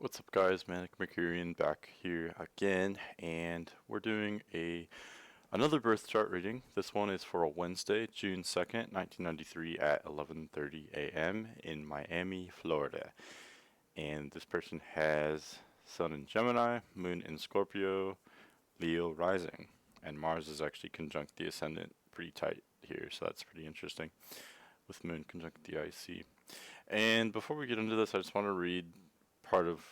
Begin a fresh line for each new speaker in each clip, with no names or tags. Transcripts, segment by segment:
What's up guys, Manic Mercurian back here again, and we're doing another birth chart reading. This one is for a Wednesday, June 2nd, 1993 at 11:30 a.m. in Miami, Florida. And this person has Sun in Gemini, Moon in Scorpio, Leo rising, and Mars is actually conjunct the Ascendant pretty tight here, so that's pretty interesting with Moon conjunct the IC. And before we get into this, I just want to read part of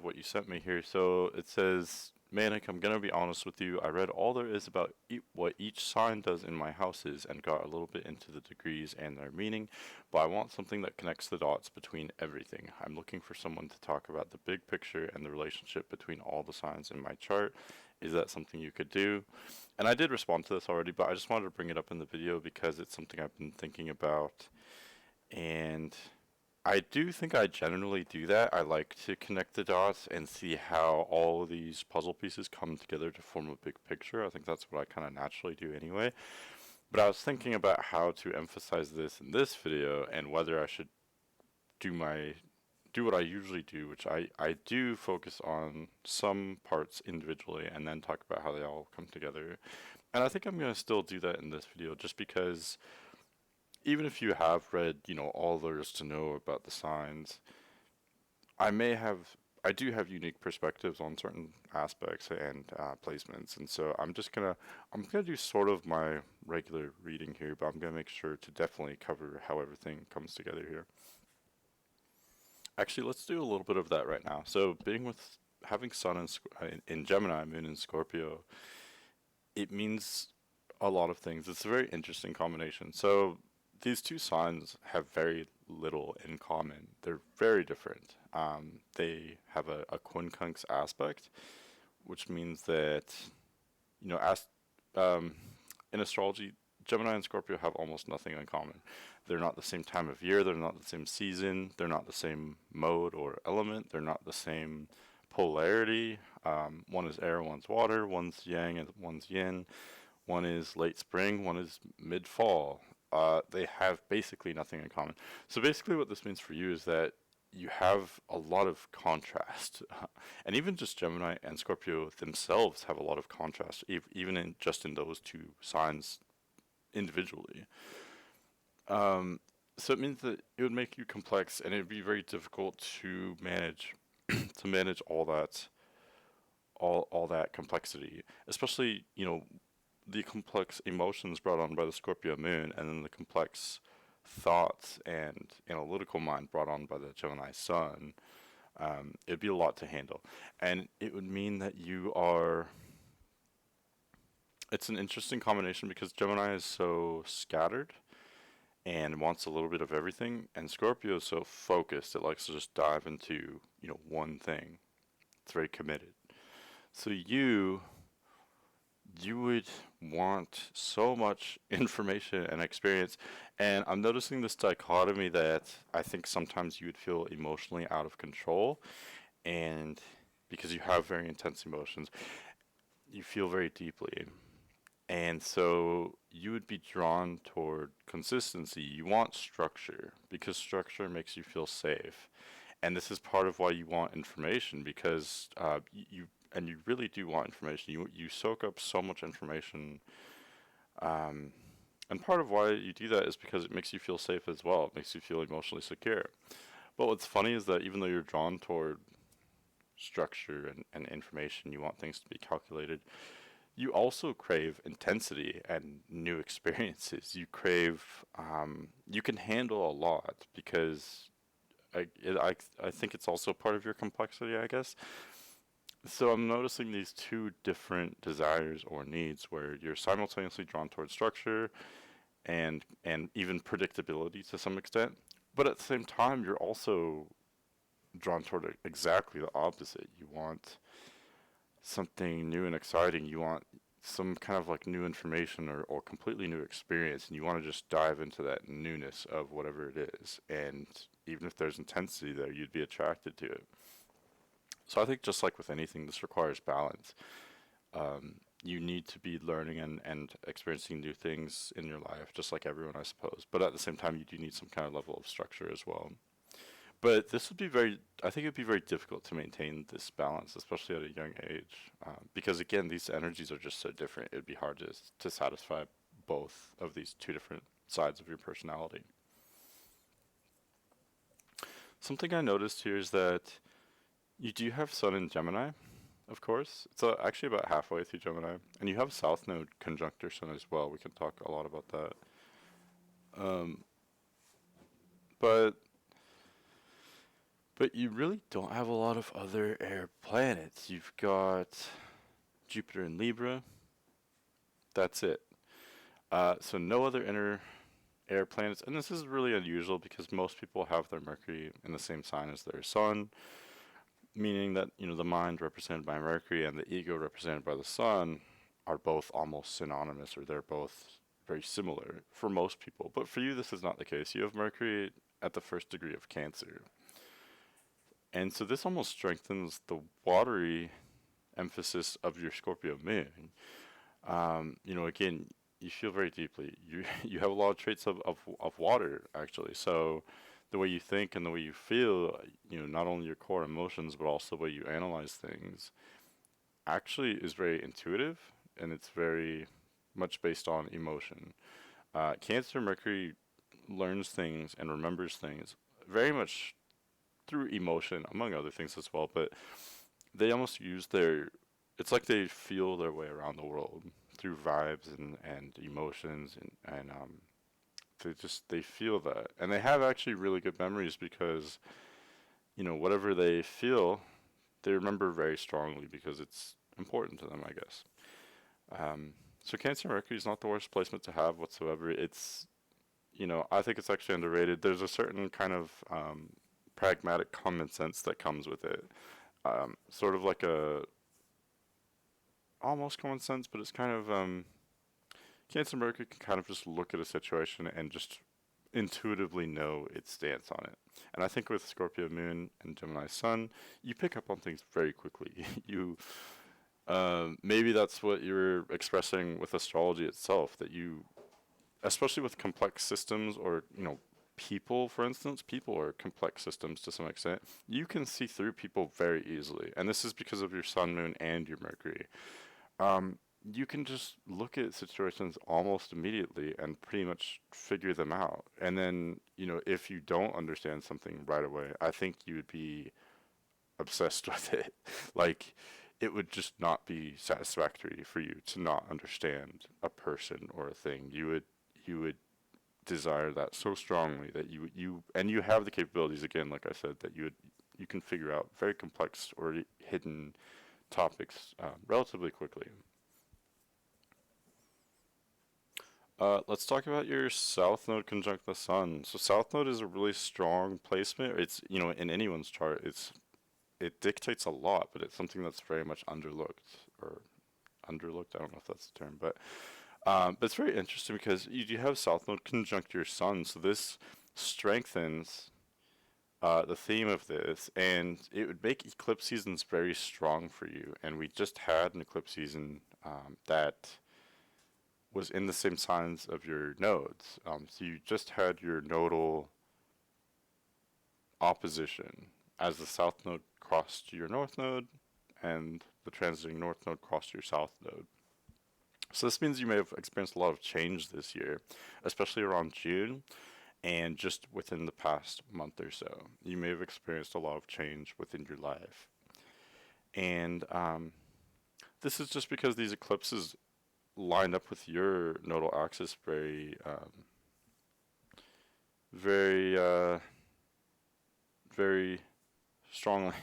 what you sent me here. So it says, Manic, I'm gonna be honest with you. I read all there is about what each sign does in my houses and got a little bit into the degrees and their meaning, but I want something that connects the dots between everything. I'm looking for someone to talk about the big picture and the relationship between all the signs in my chart. Is that something you could do? And I did respond to this already, but I just wanted to bring it up in the video because it's something I've been thinking about. And I do think I generally do that. I like to connect the dots and see how all of these puzzle pieces come together to form a big picture. I think that's what I kind of naturally do anyway. But I was thinking about how to emphasize this in this video and whether I should do what I usually do, which I do focus on some parts individually and then talk about how they all come together. And I think I'm going to still do that in this video just because even if you have read, all there is to know about the signs, I may have, I do have unique perspectives on certain aspects and placements, and so I'm gonna do sort of my regular reading here, but I'm gonna make sure to definitely cover how everything comes together here. Actually, let's do a little bit of that right now. So, being with having Sun in Gemini, Moon in Scorpio, it means a lot of things. It's a very interesting combination. So these two signs have very little in common. They're very different. They have a quincunx aspect, which means that, you know, as um, in astrology, Gemini and Scorpio have almost nothing in common. They're not the same time of year, they're not the same season, they're not the same mode or element, they're not the same polarity. One is air, one's water, one's yang and one's yin. One is late spring, one is mid fall. They have basically nothing in common. So basically, what this means for you is that you have a lot of contrast, and even just Gemini and Scorpio themselves have a lot of contrast, even in just in those two signs individually. So it means that it would make you complex, and it would be very difficult to manage to manage all that complexity, especially the complex emotions brought on by the Scorpio moon, and then the complex thoughts and analytical mind brought on by the Gemini sun. It'd be a lot to handle, and it would mean that you are. It's an interesting combination because Gemini is so scattered and wants a little bit of everything, and Scorpio is so focused. It likes to just dive into one thing. It's very committed. So you would want so much information and experience. And I'm noticing this dichotomy that I think sometimes you would feel emotionally out of control. And because you have very intense emotions, you feel very deeply. And so you would be drawn toward consistency. You want structure because structure makes you feel safe. And this is part of why you want information because you really do want information. You soak up so much information, um, and part of why you do that is because it makes you feel safe as well. It makes you feel emotionally secure. But what's funny is that even though you're drawn toward structure and information, you want things to be calculated. You also crave intensity and new experiences. You can handle a lot because I think it's also part of your complexity, I guess. So I'm noticing these two different desires or needs where you're simultaneously drawn towards structure and even predictability to some extent, but at the same time you're also drawn toward exactly the opposite. You want something new and exciting. You want some kind of like new information or completely new experience, and you want to just dive into that newness of whatever it is. And even if there's intensity there, you'd be attracted to it. So I think just like with anything, this requires balance. You need to be learning and experiencing new things in your life, just like everyone, I suppose. But at the same time, you do need some kind of level of structure as well. But this would be very, I think it'd be very difficult to maintain this balance, especially at a young age, because again, these energies are just so different. It'd be hard to satisfy both of these two different sides of your personality. Something I noticed here is that you do have Sun in Gemini, of course. It's actually about halfway through Gemini, and you have South Node conjunct your Sun as well. We can talk a lot about that. Um, but But you really don't have a lot of other air planets. You've got Jupiter in Libra. That's it. So no other inner air planets, and this is really unusual because most people have their Mercury in the same sign as their Sun, meaning that the mind represented by Mercury and the ego represented by the Sun are both almost synonymous, or they're both very similar for most people. But for you, this is not the case. You have Mercury at the first degree of Cancer. And so this almost strengthens the watery emphasis of your Scorpio moon. Again, you feel very deeply. You you have a lot of traits of water actually. So the way you think and the way you feel, not only your core emotions but also the way you analyze things, actually is very intuitive, and it's very much based on emotion. Cancer Mercury learns things and remembers things very much through emotion, among other things as well, but they almost use it's like they feel their way around the world through vibes and emotions, and they feel that. And they have actually really good memories because, whatever they feel, they remember very strongly because it's important to them, I guess. So Cancer Mercury is not the worst placement to have whatsoever. I think it's actually underrated. There's a certain kind of pragmatic common sense that comes with it. Sort of like a almost common sense, but it's kind of Cancer Mercury can kind of just look at a situation and just intuitively know its stance on it. And I think with Scorpio Moon and Gemini Sun, you pick up on things very quickly. you Maybe that's what you're expressing with astrology itself, that you, especially with complex systems, or people, for instance, people are complex systems to some extent. You can see through people very easily, and this is because of your Sun, Moon, and your Mercury. Um, you can just look at situations almost immediately and pretty much figure them out. And then, if you don't understand something right away, I think you would be obsessed with it. Like, it would just not be satisfactory for you to not understand a person or a thing. You would desire that so strongly that you have the capabilities, again, like I said, that you can figure out very complex or hidden topics relatively quickly. Let's talk about your South Node conjunct the Sun. So South Node is a really strong placement. It's, in anyone's chart, it dictates a lot, but it's something that's very much underlooked, or underlooked. I don't know if that's the term, but it's very interesting because you do have South Node conjunct your Sun, so this strengthens the theme of this, and it would make eclipse seasons very strong for you. And we just had an eclipse season that was in the same signs of your nodes. So you just had your nodal opposition as the South Node crossed your North Node, and the transiting North Node crossed your South Node. So this means you may have experienced a lot of change this year, especially around June, and just within the past month or so. You may have experienced a lot of change within your life. And this is just because these eclipses lined up with your nodal axis very, very strongly.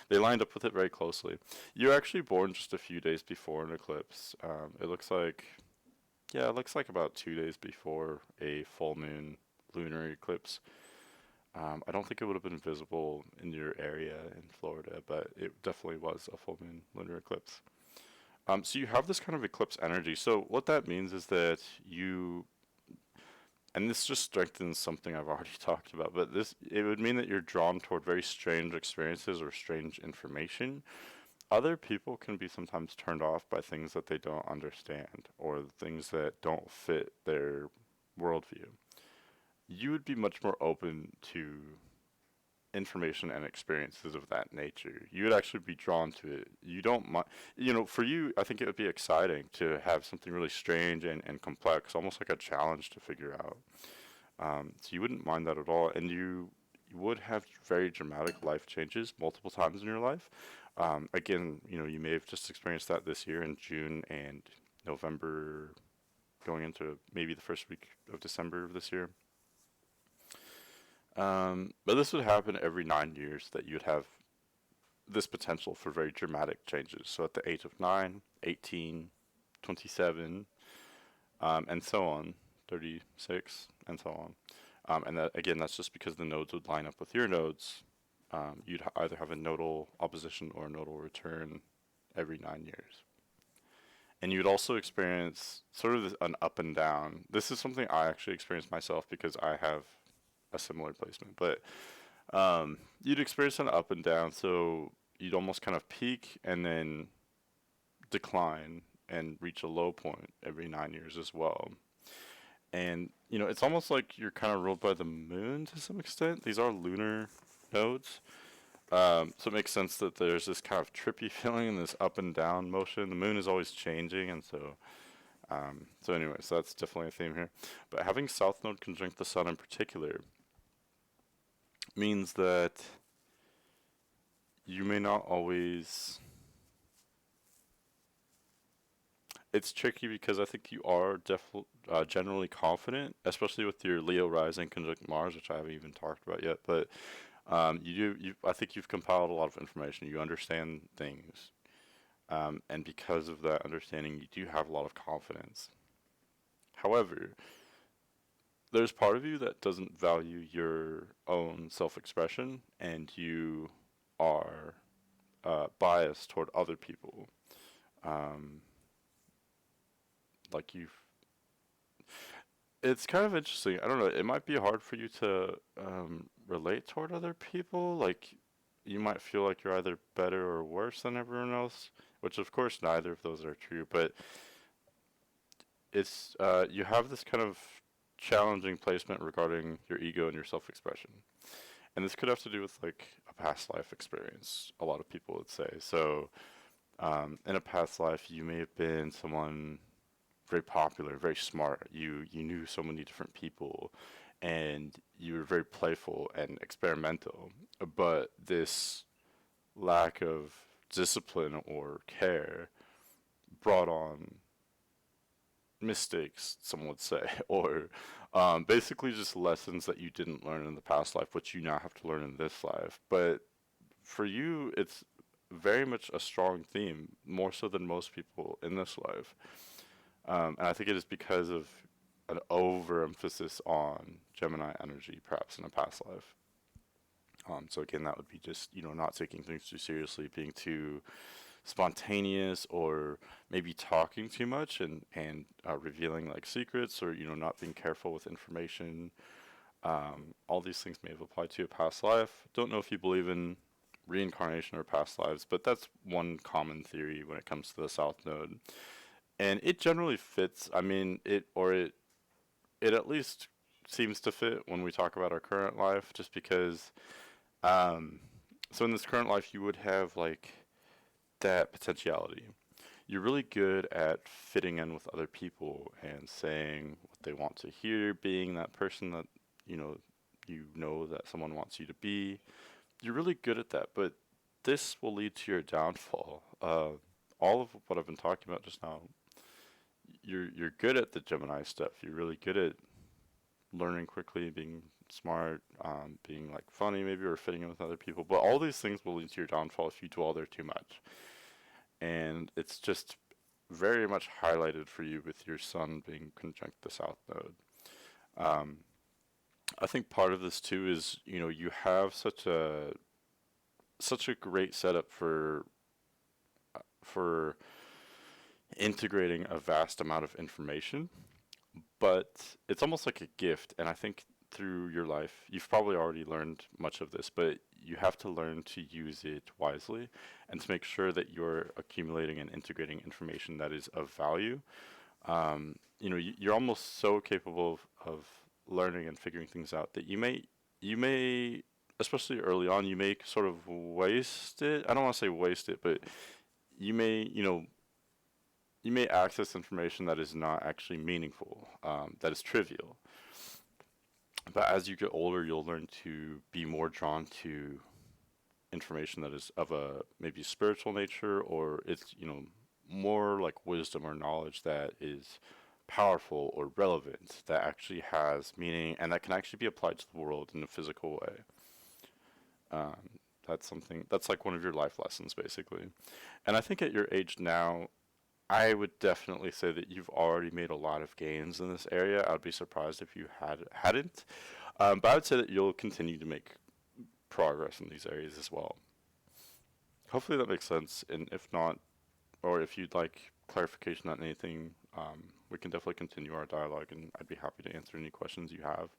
They lined up with it very closely. You're actually born just a few days before an eclipse. It looks like, yeah, it looks like about 2 days before a full moon lunar eclipse. I don't think it would have been visible in your area in Florida, but it definitely was a full moon lunar eclipse. So you have this kind of eclipse energy. So what that means is that and this just strengthens something I've already talked about, but it would mean that you're drawn toward very strange experiences or strange information. Other people can be sometimes turned off by things that they don't understand, or things that don't fit their worldview. You would be much more open to information and experiences of that nature. You would actually be drawn to it. You don't mind, for you, I think it would be exciting to have something really strange and complex, almost like a challenge to figure out. So you wouldn't mind that at all, and you would have very dramatic life changes multiple times in your life. Again, you may have just experienced that this year in June and November, going into maybe the first week of December of this year. But this would happen every 9 years that you'd have this potential for very dramatic changes. So at the age of 9, 18, 27, and so on, 36, and so on. And that, again, that's just because the nodes would line up with your nodes. You'd either have a nodal opposition or a nodal return every 9 years. And you'd also experience sort of an up and down. This is something I actually experienced myself because I have a similar placement. But you'd experience an up and down, so you'd almost kind of peak and then decline and reach a low point every 9 years as well. And, it's almost like you're kind of ruled by the moon to some extent. These are lunar nodes. So it makes sense that there's this kind of trippy feeling and this up and down motion. The moon is always changing, and so anyways, that's definitely a theme here. But having South Node conjunct the Sun in particular means that you may not always. It's tricky because I think you are generally confident, especially with your Leo rising conjunct Mars, which I haven't even talked about yet. But I think you've compiled a lot of information. You understand things, and because of that understanding, you do have a lot of confidence. However, there's part of you that doesn't value your own self-expression, and you are biased toward other people. Like it's kind of interesting. I don't know. It might be hard for you to relate toward other people. Like, you might feel like you're either better or worse than everyone else, which of course neither of those are true. But it's you have this kind of challenging placement regarding your ego and your self-expression, and this could have to do with like a past life experience. A lot of people would say so. In a past life, you may have been someone very popular, very smart. You knew so many different people, and you were very playful and experimental. But this lack of discipline or care brought on mistakes, some would say, or basically just lessons that you didn't learn in the past life, which you now have to learn in this life. But for you, it's very much a strong theme, more so than most people in this life. And I think it is because of an overemphasis on Gemini energy, perhaps in a past life. So again, that would be just, not taking things too seriously, being too spontaneous, or maybe talking too much and revealing like secrets, or, not being careful with information. All these things may have applied to a past life. Don't know if you believe in reincarnation or past lives, but that's one common theory when it comes to the South Node. And it generally fits. I mean, it at least seems to fit when we talk about our current life, just because. So in this current life, you would have like that potentiality. You're really good at fitting in with other people and saying what they want to hear, being that person that you know that someone wants you to be. You're really good at that, but this will lead to your downfall. All of what I've been talking about just now, you're good at the Gemini stuff. You're really good at learning quickly, being smart, being like funny maybe, or fitting in with other people. But all these things will lead to your downfall if you dwell there too much. And it's just very much highlighted for you with your sun being conjunct the South Node. Um, I think part of this too is, you have such a great setup for integrating a vast amount of information, but it's almost like a gift. And I think through your life, you've probably already learned much of this, but you have to learn to use it wisely and to make sure that you're accumulating and integrating information that is of value. You're almost so capable of learning and figuring things out that you may especially early on, you may sort of waste it. I don't want to say waste it, but you may, you may access information that is not actually meaningful, that is trivial. But as you get older, you'll learn to be more drawn to information that is of a maybe spiritual nature, or it's, more like wisdom or knowledge that is powerful or relevant, that actually has meaning and that can actually be applied to the world in a physical way. Um, that's something that's like one of your life lessons, basically. And I think at your age now, I would definitely say that you've already made a lot of gains in this area. I'd be surprised if you hadn't. But I would say that you'll continue to make progress in these areas as well. Hopefully that makes sense. And if not, or if you'd like clarification on anything, we can definitely continue our dialogue, and I'd be happy to answer any questions you have.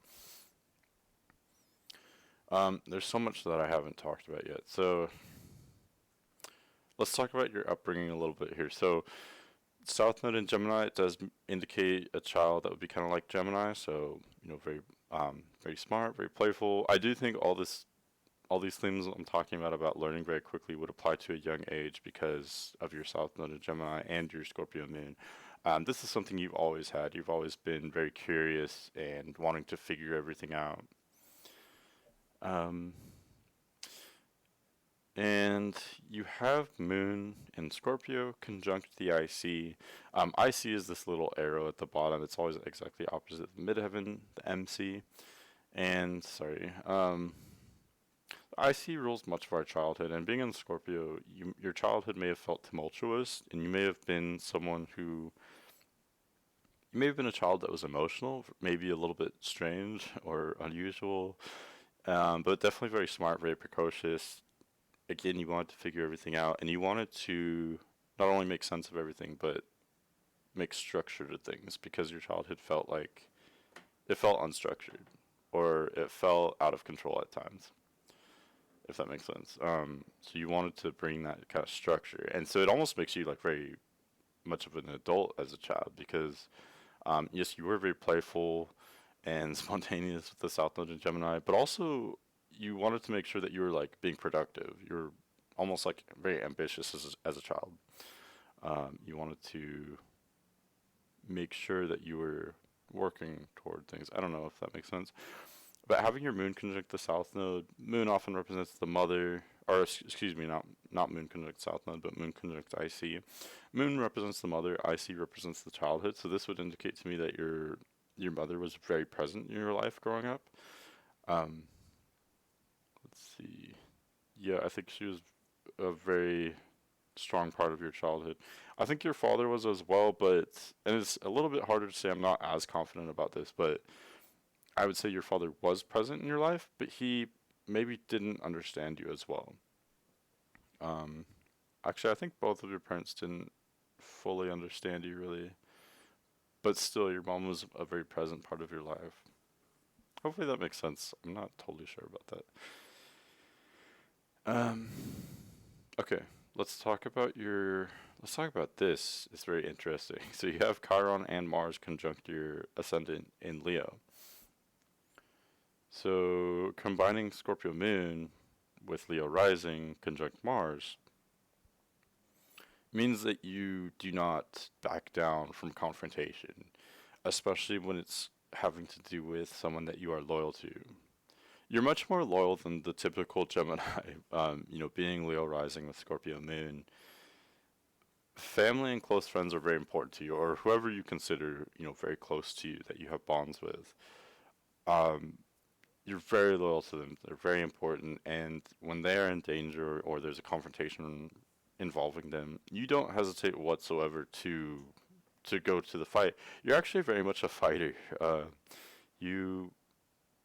There's so much that I haven't talked about yet. So let's talk about your upbringing a little bit here. So South Node in Gemini, it does indicate a child that would be kind of like Gemini. So, very, very smart, very playful. I do think all these things I'm talking about learning very quickly would apply to a young age because of your South Node in Gemini and your Scorpio moon. This is something you've always had. You've always been very curious and wanting to figure everything out. Um, and you have Moon in Scorpio conjunct the IC. IC is this little arrow at the bottom. It's always exactly opposite the midheaven, the MC. And sorry, IC rules much of our childhood. And being in Scorpio, your childhood may have felt tumultuous, and you may have been someone who you may have been a child that was emotional, maybe a little bit strange or unusual, but definitely very smart, very precocious. Again, you wanted to figure everything out, and you wanted to not only make sense of everything, but make structure to things because your childhood felt like it felt unstructured or it felt out of control at times, if that makes sense. So you wanted to bring that kind of structure, and so it almost makes you like very much of an adult as a child because yes, you were very playful and spontaneous with the South Node in Gemini, but also you wanted to make sure that you were like being productive. You were almost like very ambitious as a child. You wanted to make sure that you were working toward things. I don't know if that makes sense. But having your moon conjunct the South Node, moon often represents the mother, or excuse me, not moon conjunct South Node, but moon conjunct IC. Moon represents the mother, IC represents the childhood. So this would indicate to me that your mother was very present in your life growing up. Um, let's see. Yeah, I think she was a very strong part of your childhood. I think your father was as well, but and it's a little bit harder to say. I'm not as confident about this, but I would say your father was present in your life, but he maybe didn't understand you as well. Um, Actually, I think both of your parents didn't fully understand you really, but still, your mom was a very present part of your life. Hopefully that makes sense. I'm not totally sure about that. Okay, let's talk about this. It's very interesting. So you have Chiron and Mars conjunct your ascendant in Leo. So combining Scorpio moon with Leo rising conjunct Mars means that you do not back down from confrontation, especially when it's having to do with someone that you are loyal to. You're much more loyal than the typical Gemini. Being Leo rising with Scorpio moon, family and close friends are very important to you, or whoever you consider, very close to you that you have bonds with. Um, you're very loyal to them. They're very important, and when they are in danger or there's a confrontation involving them, you don't hesitate whatsoever to go to the fight. You're actually very much a fighter. You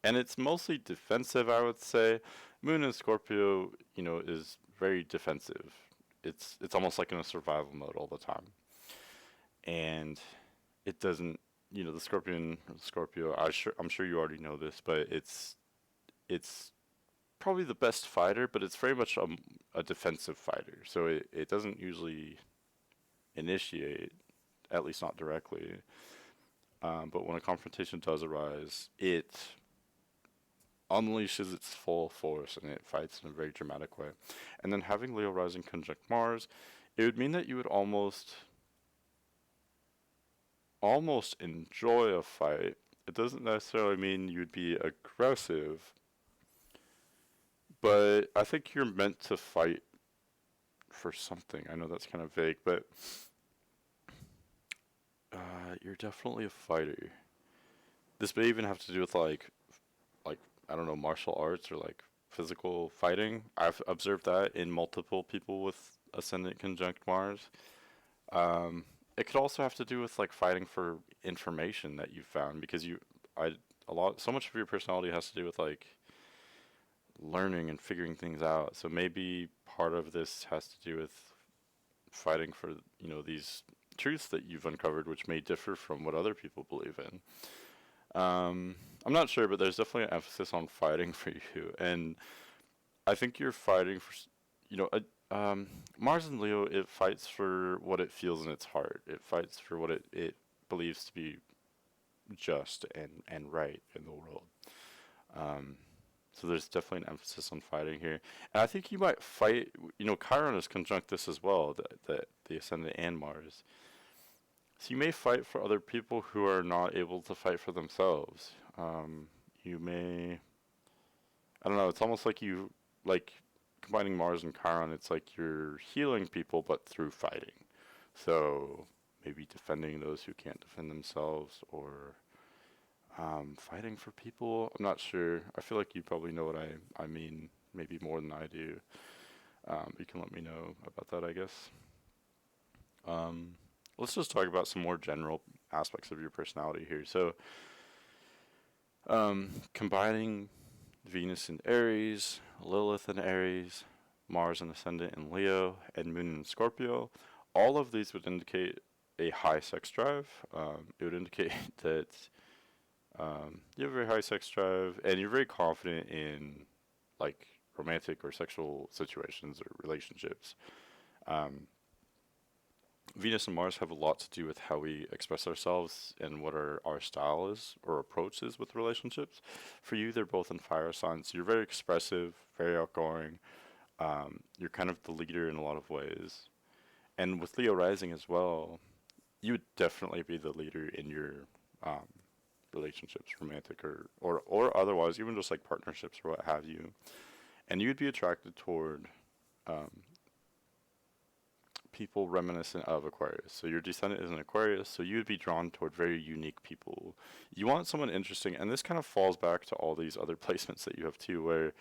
and it's mostly defensive, I would say. Moon in Scorpio, is very defensive. It's almost like in a survival mode all the time, and it doesn't. The Scorpio. I'm sure you already know this, but it's probably the best fighter, but it's very much a defensive fighter. So it doesn't usually initiate, at least not directly. But when a confrontation does arise, it unleashes its full force and it fights in a very dramatic way. And then having Leo rising conjunct Mars, it would mean that you would almost enjoy a fight. It doesn't necessarily mean you'd be aggressive, but I think you're meant to fight for something. I know that's kind of vague, but you're definitely a fighter. This may even have to do with like I don't know, martial arts or like physical fighting. I've observed that in multiple people with ascendant conjunct Mars. Um, it could also have to do with like fighting for information that you found because I, so much of your personality has to do with like learning and figuring things out. So maybe part of this has to do with fighting for, these truths that you've uncovered, which may differ from what other people believe in. I'm not sure, but there's definitely an emphasis on fighting for you, and I think you're fighting for, Mars and Leo. It fights for what it feels in its heart. It fights for what it believes to be just and right in the world. Um, so there's definitely an emphasis on fighting here, and I think you might fight. Chiron is conjunct this as well. The Ascendant and Mars. So you may fight for other people who are not able to fight for themselves. You may, I don't know, it's almost like like combining Mars and Chiron, it's like you're healing people, but through fighting. So maybe defending those who can't defend themselves, or fighting for people. I'm not sure. I feel like you probably know what I mean, maybe more than I do. You can let me know about that, I guess. Um, let's just talk about some more general aspects of your personality here. So, combining Venus in Aries, Lilith in Aries, Mars and Ascendant in Leo, and Moon in Scorpio, all of these would indicate a high sex drive. It would indicate that you have a very high sex drive and you're very confident in like romantic or sexual situations or relationships. Um, Venus and Mars have a lot to do with how we express ourselves and what our style is or approach is with relationships. For you, they're both in fire signs. So you're very expressive, very outgoing. You're kind of the leader in a lot of ways. And with Leo rising as well, you would definitely be the leader in your um, relationships, romantic or otherwise, even just like partnerships or what have you. And you'd be attracted toward um, people reminiscent of Aquarius. So your descendant is an Aquarius, so you would be drawn toward very unique people. You want someone interesting, and this kind of falls back to all these other placements that you have too, where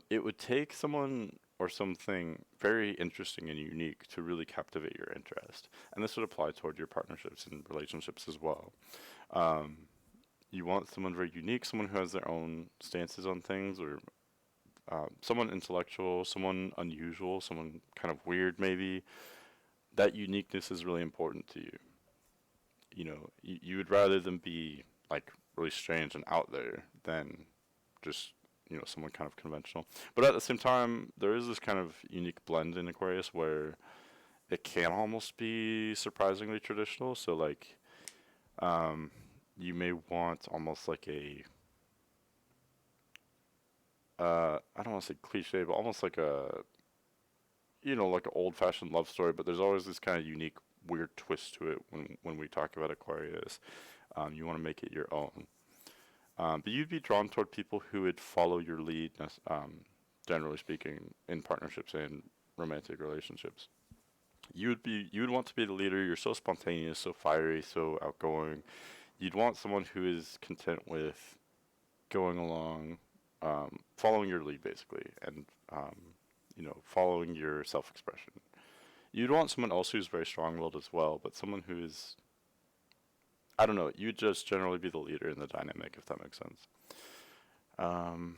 it would take someone or something very interesting and unique to really captivate your interest. And this would apply toward your partnerships and relationships as well. Um, you want someone very unique, someone who has their own stances on things, or someone intellectual, someone unusual, someone kind of weird maybe. That uniqueness is really important to you. You would rather them be like really strange and out there than just someone kind of conventional. But at the same time, there is this kind of unique blend in Aquarius where it can almost be surprisingly traditional. So like, you may want almost like I don't want to say cliche, but almost like like an old-fashioned love story. But there's always this kind of unique, weird twist to it when we talk about Aquarius. You want to make it your own. But you'd be drawn toward people who would follow your lead, generally speaking, in partnerships and romantic relationships. You would want to be the leader. You're so spontaneous, so fiery, so outgoing. You'd want someone who is content with going along, following your lead basically, and following your self-expression. You'd want someone else who's very strong-willed as well, but someone who is, I don't know, you'd just generally be the leader in the dynamic, if that makes sense. Um,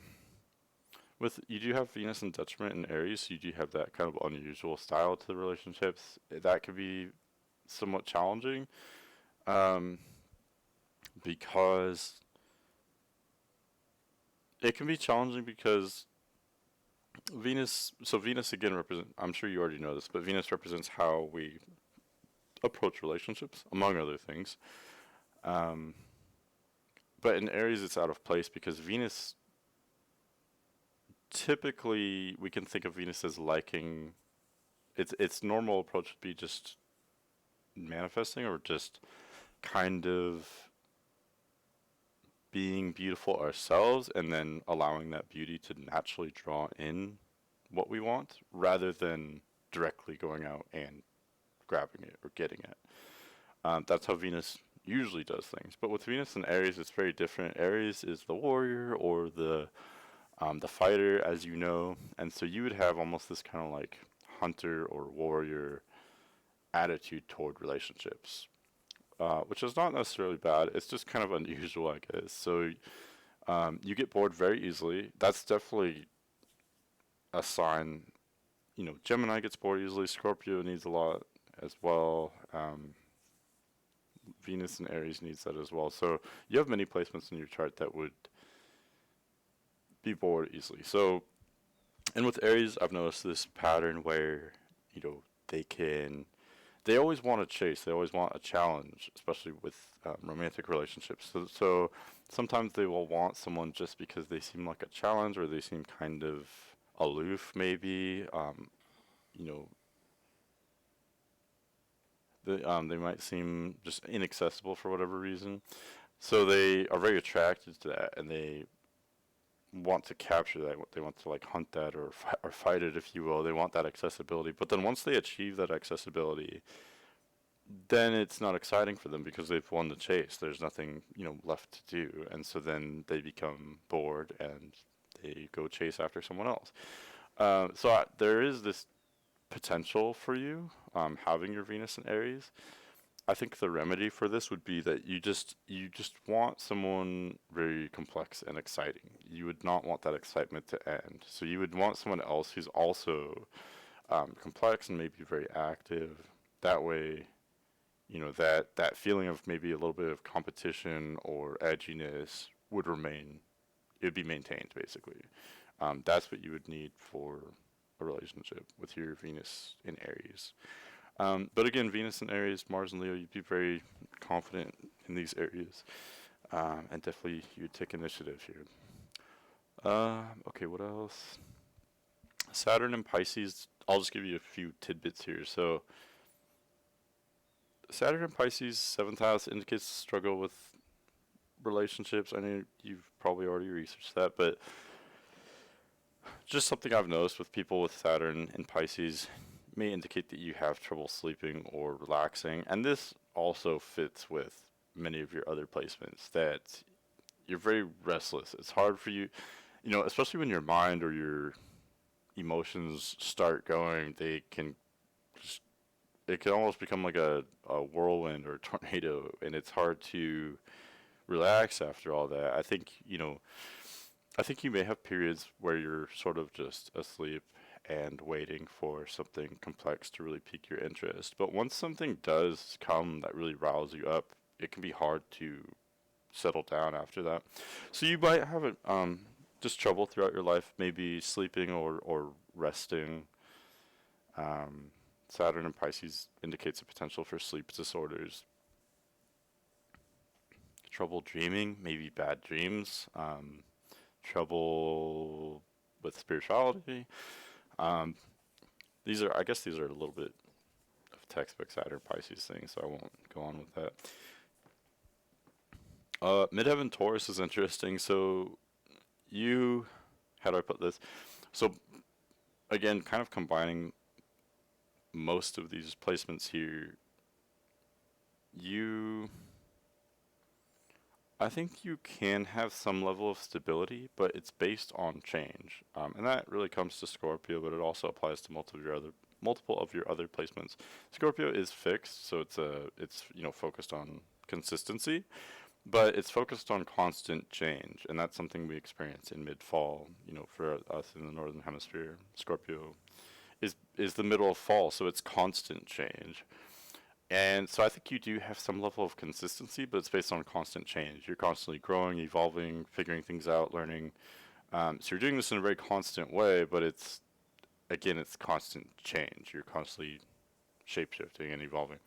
you do have Venus in detriment in Aries, so you do have that kind of unusual style to the relationships. That could be somewhat challenging, um, because it can be challenging because Venus again represents, I'm sure you already know this, but Venus represents how we approach relationships, among other things. Um, but in Aries it's out of place because Venus, typically we can think of Venus as liking, its normal approach would be just manifesting or just kind of being beautiful ourselves and then allowing that beauty to naturally draw in what we want rather than directly going out and grabbing it or getting it. That's how Venus usually does things. But with Venus and Aries, it's very different. Aries is the warrior or the fighter, as you know, and so you would have almost this kind of like hunter or warrior attitude toward relationships, which is not necessarily bad. It's just kind of unusual, I guess. So you get bored very easily. That's definitely a sign. You know, Gemini gets bored easily. Scorpio needs a lot as well. Venus and Aries needs that as well. So you have many placements in your chart that would be bored easily. So, and with Aries, I've noticed this pattern where, you know, they always want to chase. They always want a challenge, especially with romantic relationships. So sometimes they will want someone just because they seem like a challenge or they seem kind of aloof, maybe. You know, they might seem just inaccessible for whatever reason. So they are very attracted to that, and they want to capture that. They want to like hunt that or fight it, if you will. They want that accessibility. But then once they achieve that accessibility, then it's not exciting for them because they've won the chase. There's nothing, you know, left to do, and so then they become bored and they go chase after someone else. There is this potential for you having your Venus in Aries. I think the remedy for this would be that you just want someone very complex and exciting. You would not want that excitement to end. So you would want someone else who's also complex and maybe very active. That way, you know, that feeling of maybe a little bit of competition or edginess would remain. It would be maintained basically. That's what you would need for a relationship with your Venus in Aries. But again, Venus in Aries, Mars and Leo, you'd be very confident in these areas, and definitely you'd take initiative here. Okay, what else? Saturn and Pisces. I'll just give you a few tidbits here. So, Saturn and Pisces, seventh house indicates struggle with relationships. I know you've probably already researched that, but just something I've noticed with people with Saturn and Pisces may indicate that you have trouble sleeping or relaxing. And this also fits with many of your other placements, that you're very restless. It's hard for you, you know, especially when your mind or your emotions start going, just, it can almost become like a whirlwind or a tornado, and it's hard to relax after all that. I think you may have periods where you're sort of just asleep and waiting for something complex to really pique your interest. But once something does come that really riles you up, it can be hard to settle down after that. So you might have just trouble throughout your life, maybe sleeping or resting. Saturn and Pisces indicates a potential for sleep disorders. Trouble dreaming, maybe bad dreams. Trouble with spirituality. Um, I guess these are a little bit of textbook Saturn Pisces things, so I won't go on with that. Midheaven Taurus is interesting. So how do I put this? So again, kind of combining most of these placements here, I think you can have some level of stability, but it's based on change, and that really comes to Scorpio, but it also applies to multiple of your other placements. Scorpio is fixed, so it's focused on consistency, but it's focused on constant change, and that's something we experience in mid-fall. You know, for us in the northern hemisphere, Scorpio is the middle of fall, so it's constant change. And so I think you do have some level of consistency, but it's based on constant change. You're constantly growing, evolving, figuring things out, learning. So you're doing this in a very constant way, but it's constant change. You're constantly shape-shifting and evolving.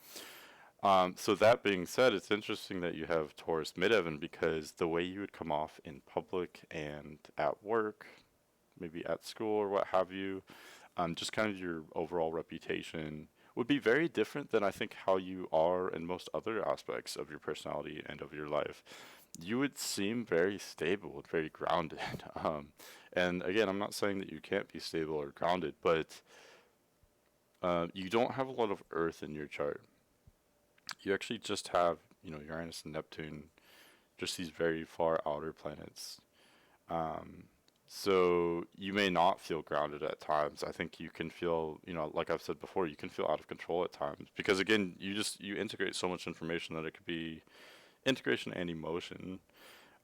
So that being said, it's interesting that you have Taurus midheaven because the way you would come off in public and at work, maybe at school or what have you, just kind of your overall reputation would be very different than I think how you are in most other aspects of your personality and of your life. You would seem very stable and very grounded. And again, I'm not saying that you can't be stable or grounded, but you don't have a lot of Earth in your chart. You actually just have, Uranus and Neptune, just these very far outer planets. Um, so you may not feel grounded at times. I think you can feel, like I've said before, you can feel out of control at times because again, you integrate so much information that it could be integration and emotion,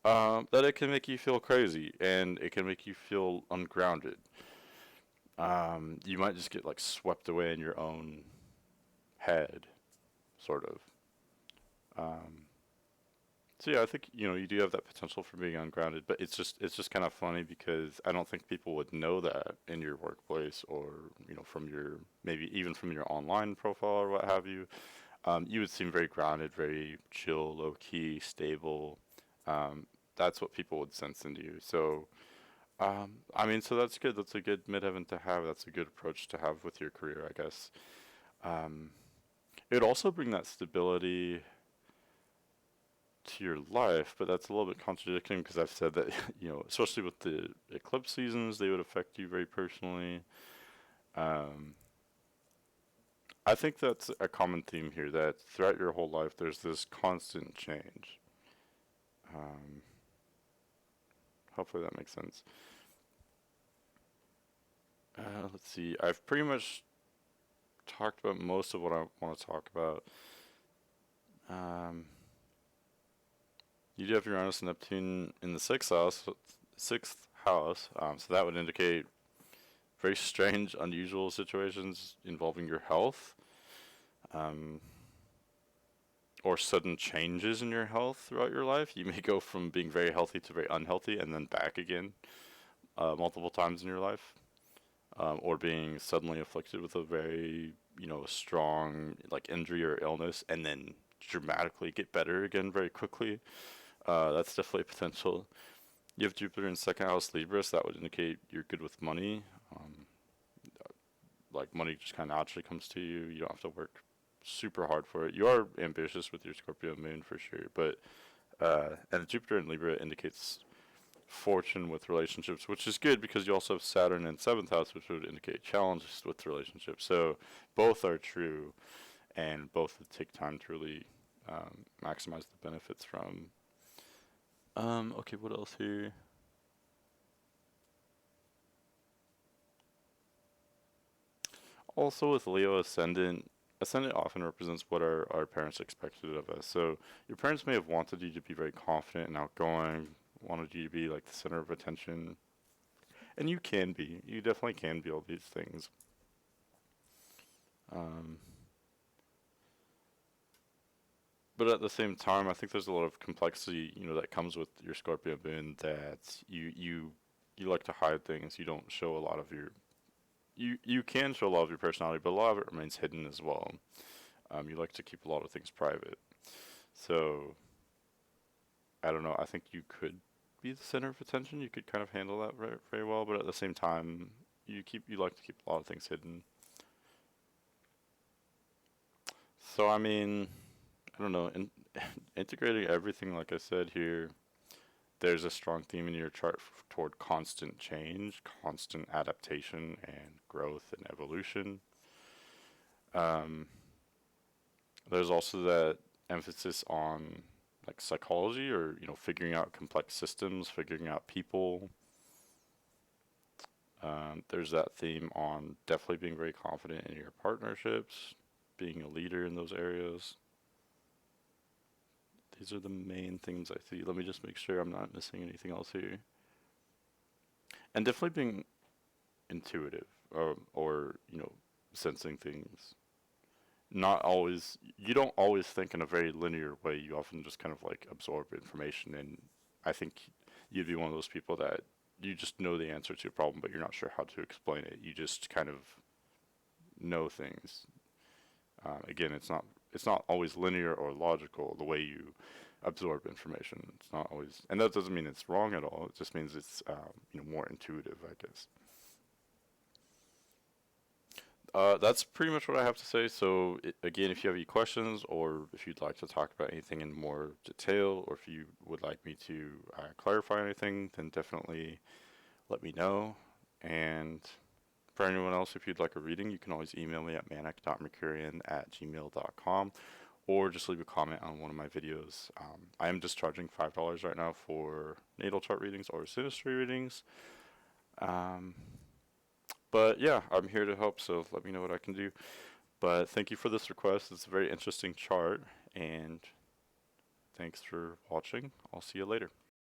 that it can make you feel crazy and it can make you feel ungrounded. You might just get like swept away in your own head, sort of. Um, So yeah, I think you do have that potential for being ungrounded, but it's just kind of funny because I don't think people would know that in your workplace or from your maybe even from your online profile or what have you. You would seem very grounded, very chill, low key, stable. Um, that's what people would sense into you. So I mean, so that's good. That's a good midheaven to have. That's a good approach to have with your career, I guess. Um, it would also bring that stability to your life, but that's a little bit contradicting because I've said that, especially with the eclipse seasons, they would affect you very personally. Um, I think that's a common theme here that throughout your whole life, there's this constant change. Um, hopefully that makes sense. Let's see. I've pretty much talked about most of what I want to talk about. Um, you do have Uranus and Neptune in the sixth house. So that would indicate very strange, unusual situations involving your health, um, or sudden changes in your health throughout your life. You may go from being very healthy to very unhealthy and then back again multiple times in your life, or being suddenly afflicted with a very, strong like injury or illness and then dramatically get better again very quickly. That's definitely a potential. You have Jupiter in second house Libra, so that would indicate you're good with money. Um, like money just kind of naturally comes to you. You don't have to work super hard for it. You are ambitious with your Scorpio moon for sure, but and Jupiter in Libra indicates fortune with relationships, which is good because you also have Saturn in seventh house, which would indicate challenges with relationships. So both are true, and both would take time to really maximize the benefits from. Okay, what else here? Also with Leo ascendant, ascendant often represents what our parents expected of us. So your parents may have wanted you to be very confident and outgoing, wanted you to be like the center of attention, and you can be. You definitely can be all these things. Um, but at the same time, I think there's a lot of complexity, that comes with your Scorpio moon that you like to hide things. You don't show a lot of your you can show a lot of your personality, but a lot of it remains hidden as well. You like to keep a lot of things private. So I don't know. I think you could be the center of attention. You could kind of handle that very, very well, but at the same time, you like to keep a lot of things hidden. So I mean, I don't know. Integrating everything, like I said here, there's a strong theme in your chart toward constant change, constant adaptation, and growth and evolution. Um, there's also that emphasis on like psychology or figuring out complex systems, figuring out people. There's that theme on definitely being very confident in your partnerships, being a leader in those areas. These are the main things I see. Let me just make sure I'm not missing anything else here. And definitely being intuitive, or sensing things. Not always, you don't always think in a very linear way. You often just kind of like absorb information. And I think you'd be one of those people that you just know the answer to a problem, but you're not sure how to explain it. You just kind of know things. Again, it's not it's not always linear or logical the way you absorb information. It's not always, and that doesn't mean it's wrong at all. It just means it's more intuitive, I guess. That's pretty much what I have to say. So again, if you have any questions or if you'd like to talk about anything in more detail, or if you would like me to clarify anything, then definitely let me know. And for anyone else, if you'd like a reading, you can always email me at manic.mercurian@gmail.com, or just leave a comment on one of my videos. I am just charging $5 right now for natal chart readings or synastry readings. But yeah, I'm here to help, so let me know what I can do. But thank you for this request. It's a very interesting chart, and thanks for watching. I'll see you later.